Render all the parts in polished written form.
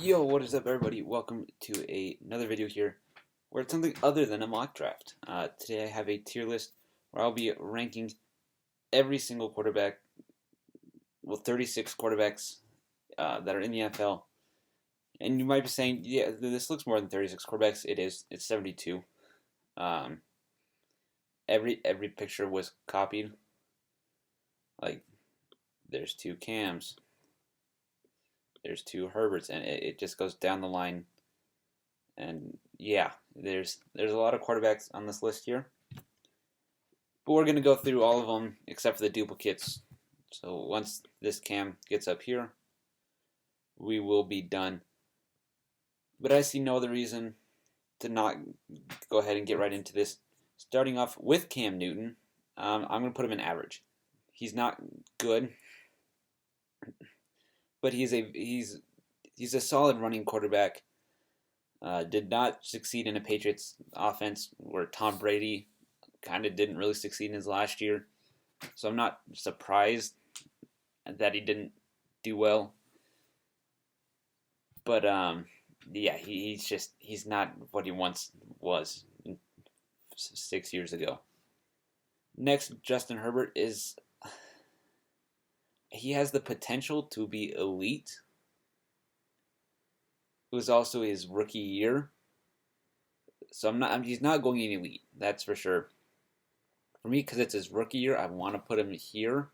Yo, what is up, everybody? Welcome to another video here where it's something other than a mock draft. Today I have a tier list where I'll be ranking every single quarterback, well, 36 quarterbacks that are in the NFL. And you might be saying, yeah, this looks more than 36 quarterbacks. It is. It's 72. Um, every picture was copied. Like, there's two Cams, there's two Herberts, and it just goes down the line. And yeah, there's a lot of quarterbacks on this list here, but we're gonna go through all of them except for the duplicates. So once this cam gets up here, we will be done. But I see no other reason to not go ahead and get right into this. Starting off with Cam Newton, I'm gonna put him in average. He's not good, but he's a solid running quarterback. Did not succeed in a Patriots offense where Tom Brady kind of didn't really succeed in his last year. So I'm not surprised that he didn't do well. But yeah, he's not what he once was 6 years ago. Next, Justin Herbert he has the potential to be elite. It was also his rookie year, so he's not going in elite. That's for sure. For me, because it's his rookie year, I want to put him here.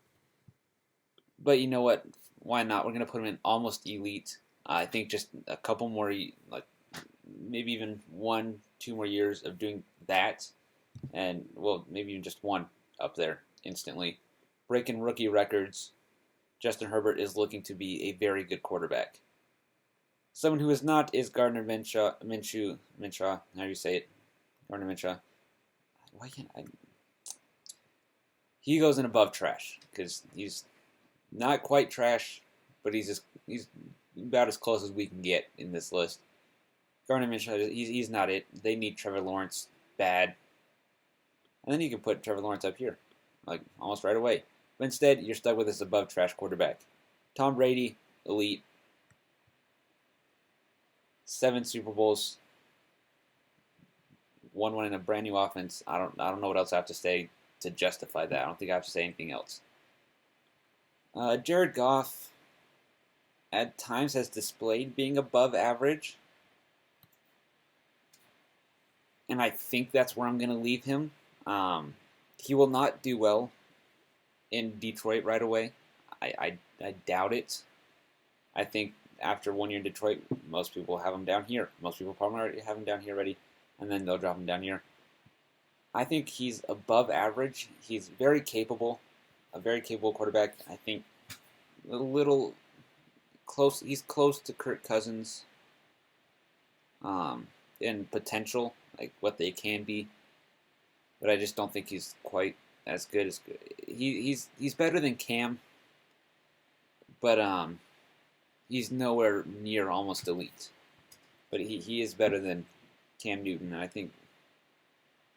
But you know what? Why not? We're gonna put him in almost elite. I think just a couple more, like maybe even 1, 2 more years of doing that, and well, maybe even just one up there instantly, breaking rookie records. Justin Herbert is looking to be a very good quarterback. Someone who is not is Gardner Minshew. How do you say it? Gardner Minshew. Why can't I? He goes in above trash because he's not quite trash, but he's about as close as we can get in this list. Gardner Minshew, he's not it. They need Trevor Lawrence bad, and then you can put Trevor Lawrence up here, like almost right away. But instead, you're stuck with this above trash quarterback. Tom Brady, elite, 7 Super Bowls, won one in a brand new offense. I don't know what else I have to say to justify that. I don't think I have to say anything else. Jared Goff at times has displayed being above average, and I think that's where I'm going to leave him. He will not do well in Detroit right away. I doubt it. I think after 1 year in Detroit, most people have him down here. Most people probably already have him down here already, and then they'll drop him down here. I think he's above average. He's very capable, a very capable quarterback. I think a little close. He's close to Kirk Cousins in potential, like what they can be. But I just don't think he's quite as good as good. He's better than Cam, but he's nowhere near almost elite. But he is better than Cam Newton, and I think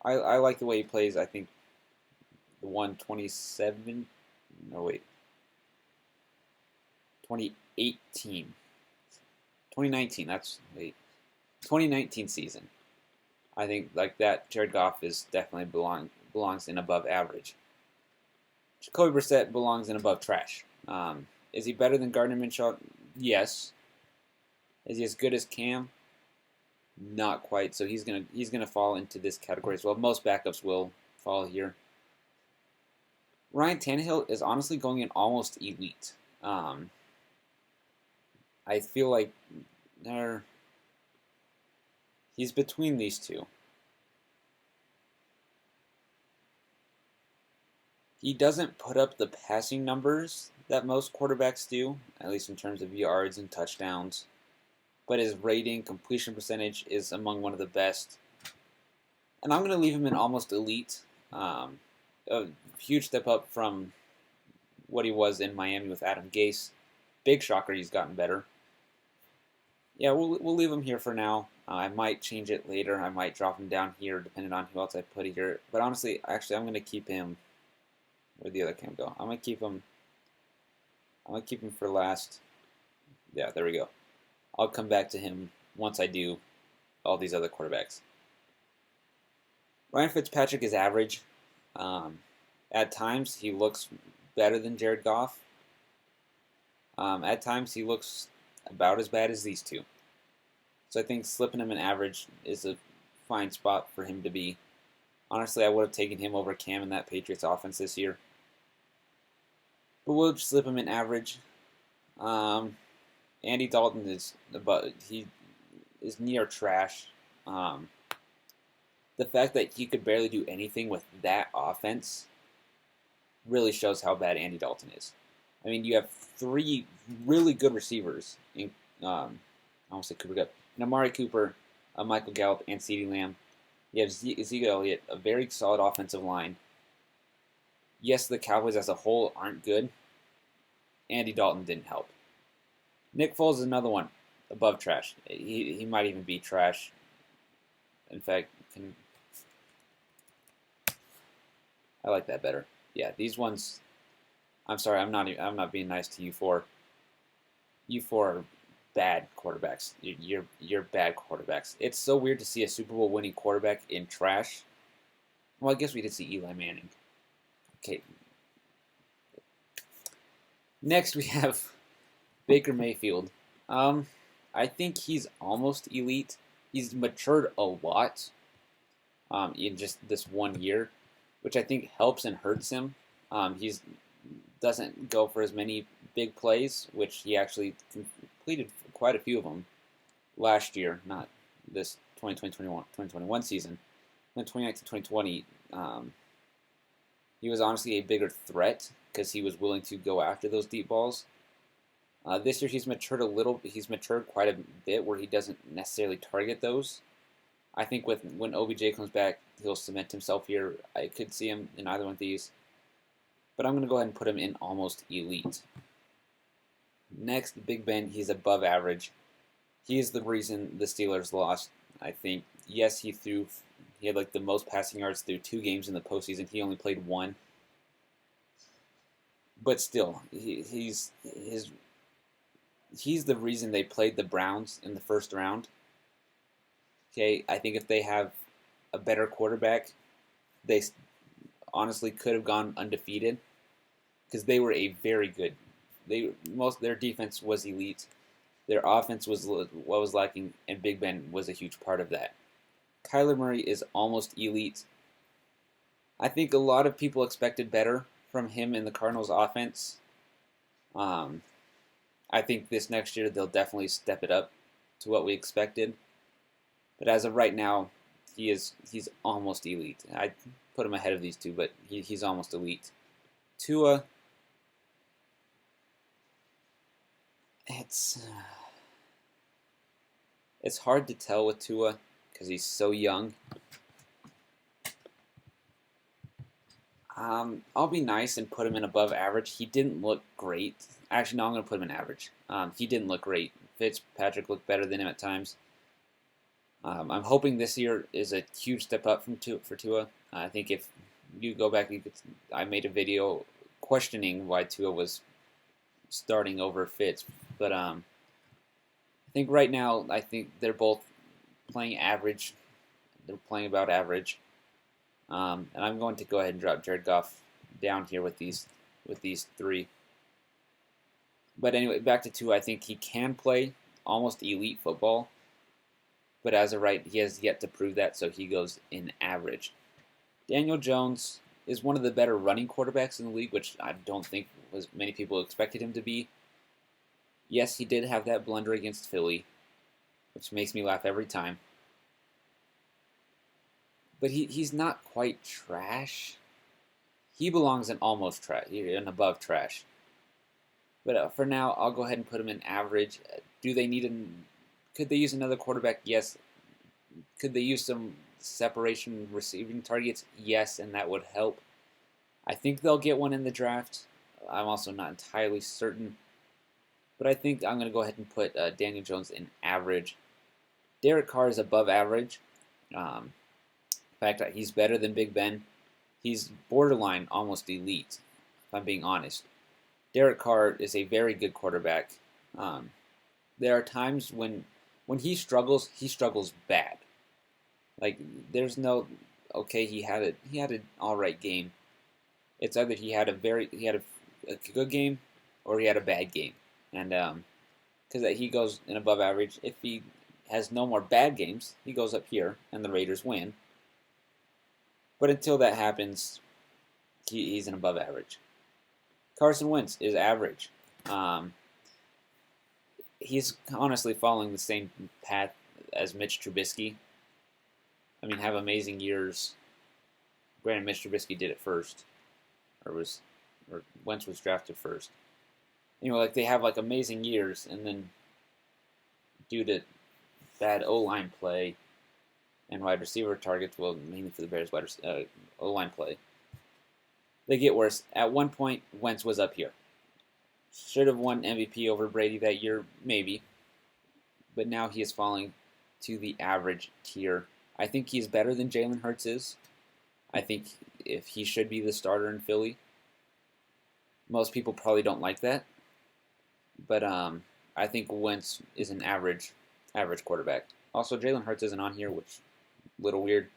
I like the way he plays. I think the 127, no wait, 2018, 2019. That's wait, 2019 season. I think like that. Jared Goff is definitely belongs in above average. Jacoby Brissett belongs in above trash. Is he better than Gardner Minshew? Yes. Is he as good as Cam? Not quite. So he's gonna fall into this category as well. Most backups will fall here. Ryan Tannehill is honestly going in almost elite. I feel like he's between these two. He doesn't put up the passing numbers that most quarterbacks do, at least in terms of yards and touchdowns. But his rating, completion percentage is among one of the best. And I'm going to leave him in almost elite. A huge step up from what he was in Miami with Adam Gase. Big shocker, he's gotten better. Yeah, we'll leave him here for now. I might change it later. I might drop him down here, depending on who else I put here. But honestly, actually, I'm going to keep him. Where'd the other cam go? I'm going to keep him for last. Yeah, there we go. I'll come back to him once I do all these other quarterbacks. Ryan Fitzpatrick is average. At times, he looks better than Jared Goff. At times, he looks about as bad as these two. So I think slipping him an average is a fine spot for him to be. Honestly, I would have taken him over Cam in that Patriots offense this year. But we'll just slip him an average. Andy Dalton is near trash. The fact that he could barely do anything with that offense really shows how bad Andy Dalton is. I mean, you have three really good receivers in I almost said Cooper Kupp, and Amari Cooper, Michael Gallup, and CeeDee Lamb. You have Zeke Elliott, a very solid offensive line. Yes, the Cowboys as a whole aren't good. Andy Dalton didn't help. Nick Foles is another one above trash. He might even be trash. In fact, I like that better. Yeah, these ones. I'm sorry, I'm not being nice to you four. You four are bad quarterbacks. You're bad quarterbacks. It's so weird to see a Super Bowl winning quarterback in trash. Well, I guess we did see Eli Manning. Okay. Next we have Baker Mayfield. I think he's almost elite. He's matured a lot in just this 1 year, which I think helps and hurts him. He doesn't go for as many big plays, which he actually completed quite a few of them last year, not this 2021 season. In 2019-2020, he was honestly a bigger threat because he was willing to go after those deep balls. This year he's matured a little. He's matured quite a bit where he doesn't necessarily target those. I think when OBJ comes back, he'll cement himself here. I could see him in either one of these. But I'm going to go ahead and put him in almost elite. Next, Big Ben, he's above average. He is the reason the Steelers lost. I think, yes, he had like the most passing yards through 2 games in the postseason. He only played 1. But still, he's the reason they played the Browns in the first round. Okay, I think if they have a better quarterback, they honestly could have gone undefeated because they were a very good. Their defense was elite. Their offense was what was lacking, and Big Ben was a huge part of that. Kyler Murray is almost elite. I think a lot of people expected better from him in the Cardinals offense. I think this next year they'll definitely step it up to what we expected. But as of right now, he's almost elite. I put him ahead of these two, but he's almost elite. Tua, it's hard to tell with Tua because he's so young. I'll be nice and put him in above average. He didn't look great. Actually, no, I'm going to put him in average. He didn't look great. Fitzpatrick looked better than him at times. I'm hoping this year is a huge step up for Tua. I think if you go back, I made a video questioning why Tua was starting over Fitz. But I think right now, I think they're both playing average. They're playing about average. And I'm going to go ahead and drop Jared Goff down here with these 3. But anyway, back to Tua. I think he can play almost elite football. But as of right, he has yet to prove that, so he goes in average. Daniel Jones is one of the better running quarterbacks in the league, which I don't think many people expected him to be. Yes, he did have that blunder against Philly, which makes me laugh every time. But he's not quite trash. He belongs in almost trash, and above trash. But for now, I'll go ahead and put him in average. Do they need could they use another quarterback? Yes. Could they use some separation receiving targets? Yes, and that would help. I think they'll get one in the draft. I'm also not entirely certain. But I think I'm going to go ahead and put Daniel Jones in average. Derek Carr is above average. In fact, he's better than Big Ben. He's borderline almost elite, if I'm being honest. Derek Carr is a very good quarterback. there are times when he struggles bad. Like there's no okay, he had an all right game. It's either he had a good game or he had a bad game, and because he goes in above average. If he has no more bad games, he goes up here, and the Raiders win. But until that happens, he's an above average. Carson Wentz is average. Um, he's honestly following the same path as Mitch Trubisky. I mean, have amazing years. Granted, Mitch Trubisky did it first, or Wentz was drafted first. Like they have like amazing years, and then due to bad O line play and wide receiver targets, well, mainly for the Bears, O line play, they get worse. At one point, Wentz was up here. Should have won MVP over Brady that year, maybe, but now he is falling to the average tier. I think he's better than Jalen Hurts is. I think if he should be the starter in Philly. Most people probably don't like that, but I think Wentz is an average quarterback. Also, Jalen Hurts isn't on here, which is a little weird,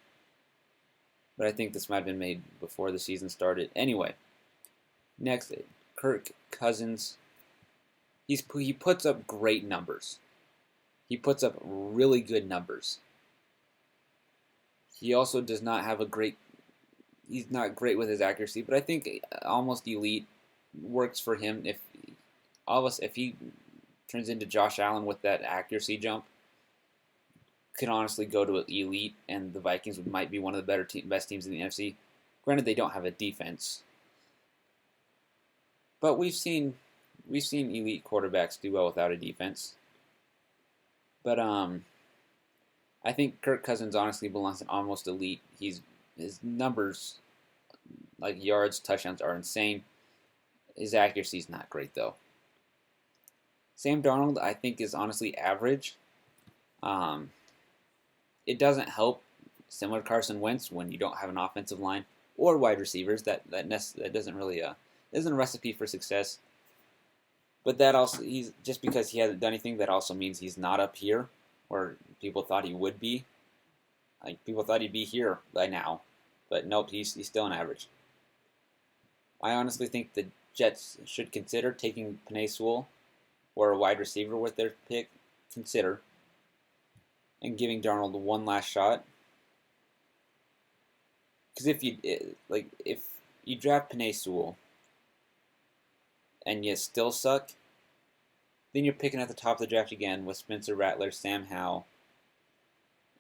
but I think this might have been made before the season started. Anyway, next, Kirk Cousins. He puts up great numbers. He puts up really good numbers. He also does not have a great. He's not great with his accuracy, but I think almost elite works for him. If he turns into Josh Allen with that accuracy jump, could honestly go to elite, and the Vikings might be one of the best teams in the NFC. Granted, they don't have a defense, but we've seen elite quarterbacks do well without a defense. But I think Kirk Cousins honestly belongs to almost elite. His numbers, like yards, touchdowns, are insane. His accuracy is not great though. Sam Darnold, I think, is honestly average. It doesn't help, similar to Carson Wentz, when you don't have an offensive line or wide receivers. That doesn't really isn't a recipe for success. But that also, he's just because he hasn't done anything, that also means he's not up here where people thought he would be. Like people thought he'd be here by now, but nope, he's still an average. I honestly think the Jets should consider taking Penei Sewell or a wide receiver with their pick. Consider and giving Darnold one last shot. Because if you draft Penei Sewell and you still suck, then you're picking at the top of the draft again with Spencer Rattler, Sam Howell,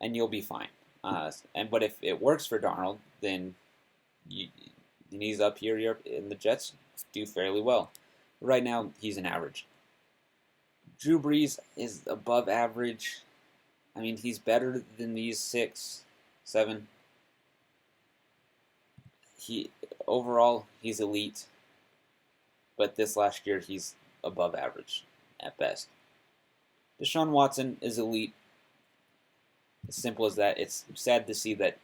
and you'll be fine. But if it works for Darnold, then he's up here, and the Jets do fairly well. Right now, he's an average. Drew Brees is above average. I mean, he's better than these 6, 7. Overall, he's elite. But this last year, he's above average at best. Deshaun Watson is elite. As simple as that. It's sad to see that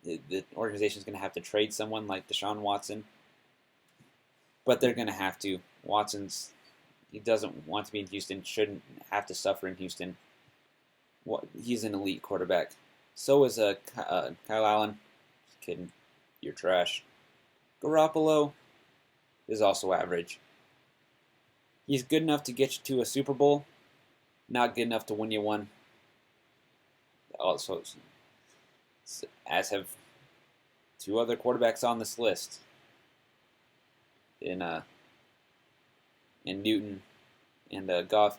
the organization is going to have to trade someone like Deshaun Watson. But they're going to have to. He doesn't want to be in Houston, shouldn't have to suffer in Houston. He's an elite quarterback. So is Kyle Allen. Just kidding. You're trash. Garoppolo is also average. He's good enough to get you to a Super Bowl, not good enough to win you one. Also, as have 2 other quarterbacks on this list, in Newton and Goff.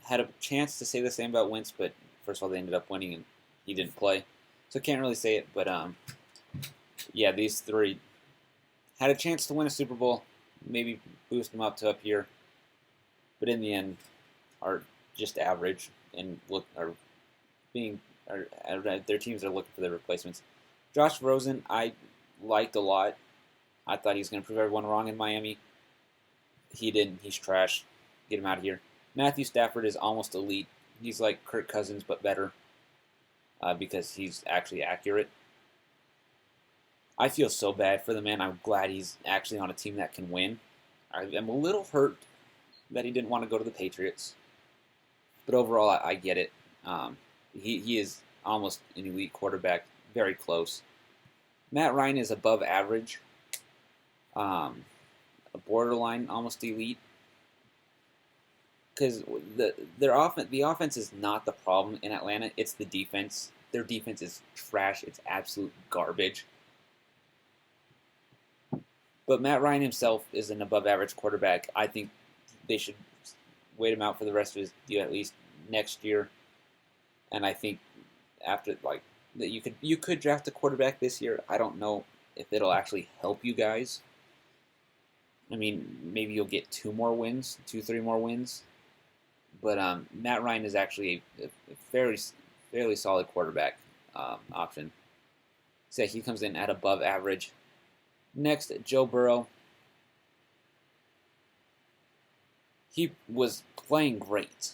Had a chance to say the same about Wentz, but first of all, they ended up winning and he didn't play, so can't really say it. But yeah, these 3 had a chance to win a Super Bowl, maybe boost them up to up here, but in the end are just average and their teams are looking for their replacements. Josh Rosen, I liked a lot. I thought he was going to prove everyone wrong in Miami. He didn't. He's trash. Get him out of here. Matthew Stafford is almost elite. He's like Kirk Cousins, but better because he's actually accurate. I feel so bad for the man. I'm glad he's actually on a team that can win. I'm a little hurt that he didn't want to go to the Patriots. But overall, I get it. He is almost an elite quarterback, very close. Matt Ryan is above average, a borderline almost elite. Because the offense is not the problem in Atlanta. It's the defense. Their defense is trash. It's absolute garbage. But Matt Ryan himself is an above-average quarterback. I think they should wait him out for the rest of his deal at least next year. And I think after that you could draft a quarterback this year. I don't know if it'll actually help you guys. I mean, maybe you'll get 3 more wins. But Matt Ryan is actually a fairly solid quarterback option. So he comes in at above average. Next, Joe Burrow. He was playing great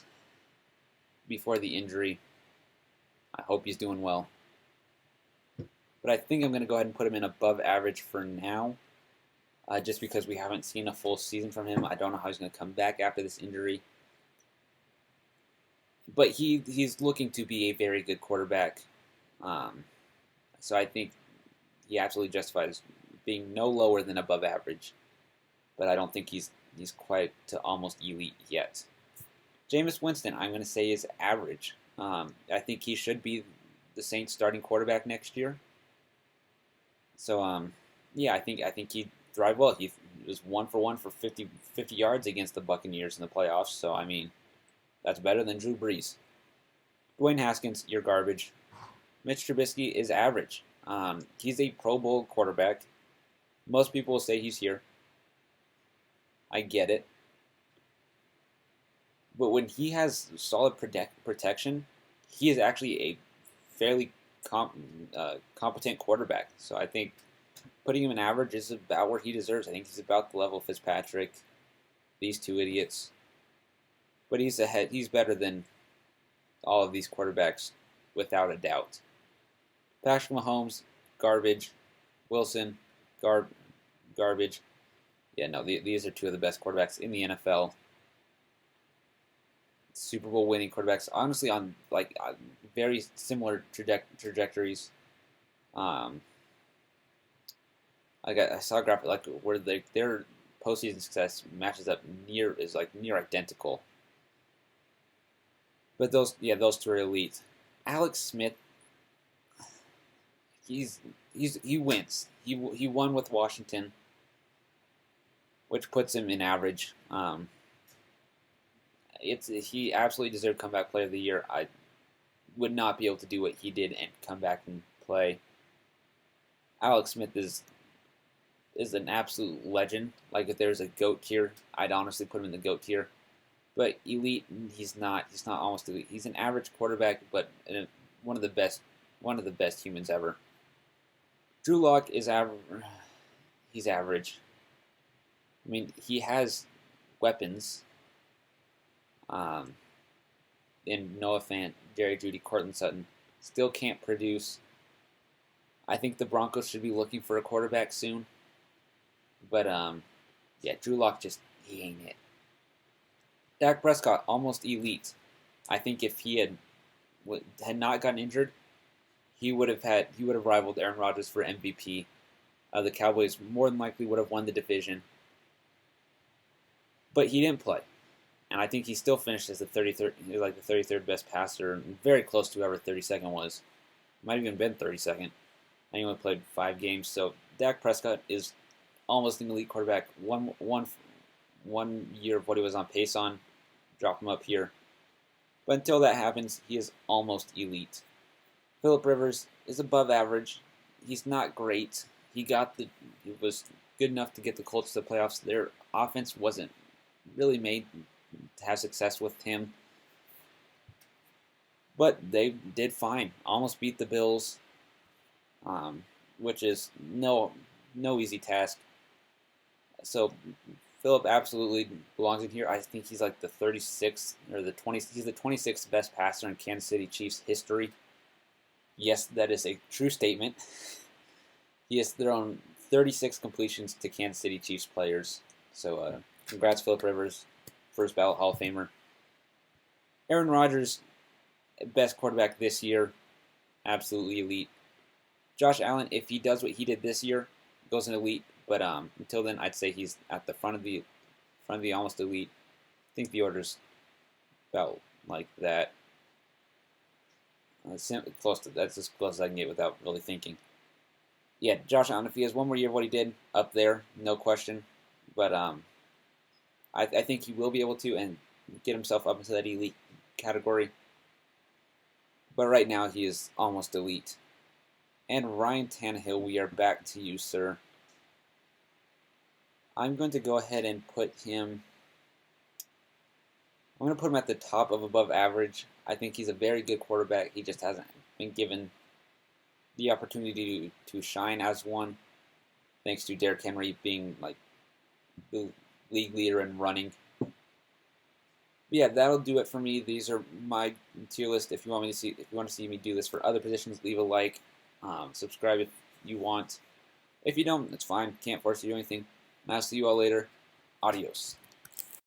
before the injury. I hope he's doing well. But I think I'm going to go ahead and put him in above average for now. Just because we haven't seen a full season from him. I don't know how he's going to come back after this injury. But he's looking to be a very good quarterback. So I think he absolutely justifies being no lower than above average. But I don't think he's quite to almost elite yet. Jameis Winston, I'm going to say, is average. I think he should be the Saints starting quarterback next year. So, yeah, I think he'd thrive well. He was 1 for 1 for 50 yards against the Buccaneers in the playoffs. So, I mean, that's better than Drew Brees. Dwayne Haskins, you're garbage. Mitch Trubisky is average. He's a Pro Bowl quarterback. Most people will say he's here. I get it. But when he has solid protection, he is actually a fairly competent quarterback. So I think putting him in average is about where he deserves. I think he's about the level of Fitzpatrick, these two idiots. But he's ahead. He's better than all of these quarterbacks, without a doubt. Patrick Mahomes, garbage. Wilson, garbage. Yeah, no, these are 2 of the best quarterbacks in the NFL. Super Bowl winning quarterbacks, honestly, on very similar trajectories. I saw a graphic where their postseason success matches up near identical. But those 2 are elite. Alex Smith, he wins. He won with Washington, which puts him in average. He absolutely deserved comeback player of the year. I would not be able to do what he did and come back and play. Alex Smith is an absolute legend. Like, if there's a GOAT tier, I'd honestly put him in the GOAT tier. But elite, he's not almost elite. He's an average quarterback, but one of the best humans ever. Drew Lock is average. He's average. I mean, he has weapons. In Noah Fant, Jerry Jeudy, Cortland Sutton, still can't produce. I think the Broncos should be looking for a quarterback soon. But yeah, Drew Lock he ain't it. Dak Prescott, almost elite. I think if he had not gotten injured, he would have rivaled Aaron Rodgers for MVP. The Cowboys more than likely would have won the division. But he didn't play. And I think he still finished as the 33rd best passer, very close to whoever 32nd was. Might have even been 32nd. And he only played 5 games. So Dak Prescott is almost an elite quarterback. One year of what he was on pace on, drop him up here. But until that happens, he is almost elite. Phillip Rivers is above average. He's not great. He was good enough to get the Colts to the playoffs. Their offense wasn't really made to have success with him. But they did fine. Almost beat the Bills, which is no easy task. So Phillip absolutely belongs in here. I think he's like the 36th or the 20. He's the 26th best passer in Kansas City Chiefs history. Yes, that is a true statement. He has thrown 36 completions to Kansas City Chiefs players. So congrats, Phillip Rivers, first ballot Hall of Famer. Aaron Rodgers, best quarterback this year, absolutely elite. Josh Allen, if he does what he did this year, goes an elite. But until then, I'd say he's at the front of the almost elite. I think the order's about like that. Close to that's as close as I can get without really thinking. Yeah, Josh Allen, if he has one more year of what he did, up there, no question. But I think he will be able to and get himself up into that elite category. But right now, he is almost elite. And Ryan Tannehill, we are back to you, sir. I'm going to go ahead and put him. I'm going to put him at the top of above average. I think he's a very good quarterback. He just hasn't been given the opportunity to shine as one, thanks to Derrick Henry being like the league leader in running. But yeah, that'll do it for me. These are my tier list. If you want to see me do this for other positions, leave a like, subscribe if you want. If you don't, it's fine. Can't force you to do anything. And I'll see you all later. Adios.